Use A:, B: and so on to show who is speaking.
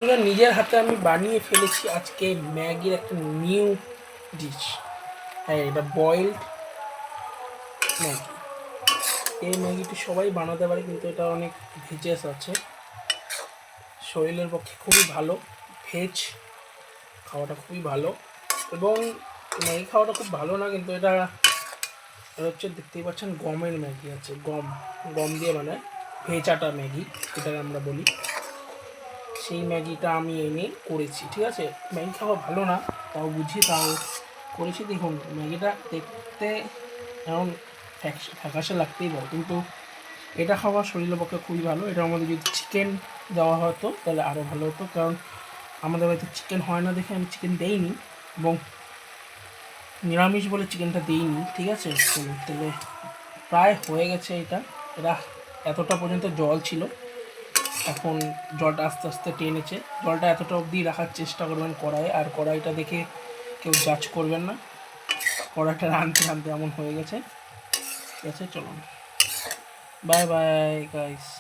A: নিজের হাতে আমি বানিয়ে ফেলেছি আজকে ম্যাগির একটা নিউ ডিশ। হ্যাঁ, এটা বয়েলড ম্যাগি। এই ম্যাগিটি সবাই বানাতে পারে, কিন্তু এটা অনেক ভেজেস আছে, শরীরের পক্ষে খুবই ভালো। ভেজ খাওয়াটা খুবই ভালো, এবং ম্যাগি খাওয়াটা খুব ভালো না, কিন্তু এটা হচ্ছে দেখতেই পাচ্ছেন গমের ম্যাগি আছে, গম দিয়ে বানায় ভেজ আটা ম্যাগি যেটাকে আমরা বলি। সেই ম্যাগিটা আমি এনে করেছি, ঠিক আছে। ম্যাগি খাওয়া ভালো না, তাও বুঝি, তাও করেছি। দেখুন ম্যাগিটা দেখতে এমন ফ্যাকাশে লাগতেই পারে, কিন্তু এটা খাওয়া শরীরের পক্ষে খুবই ভালো। এটার মধ্যে যদি চিকেন দেওয়া হতো তাহলে আরও ভালো হতো, কারণ আমাদের বাড়িতে চিকেন হয় না দেখে আমি চিকেন দেইনি, এবং নিরামিষ বলে চিকেনটা দিইনি, ঠিক আছে। তাহলে প্রায় হয়ে গেছে এটা। এটা এতটা পর্যন্ত জল ছিল, এখন জলটা আস্তে আস্তে টেনেছে। জলটা এতটা অবধি রাখার চেষ্টা করবেন কড়াইয়ে, আর কড়াইটা দেখে কেউ জাজ করবেন না। কড়াইটা রাঁধতে রাঁধতে এমন হয়ে গেছে, ঠিক আছে। চলুন, বাই বাই গাইস।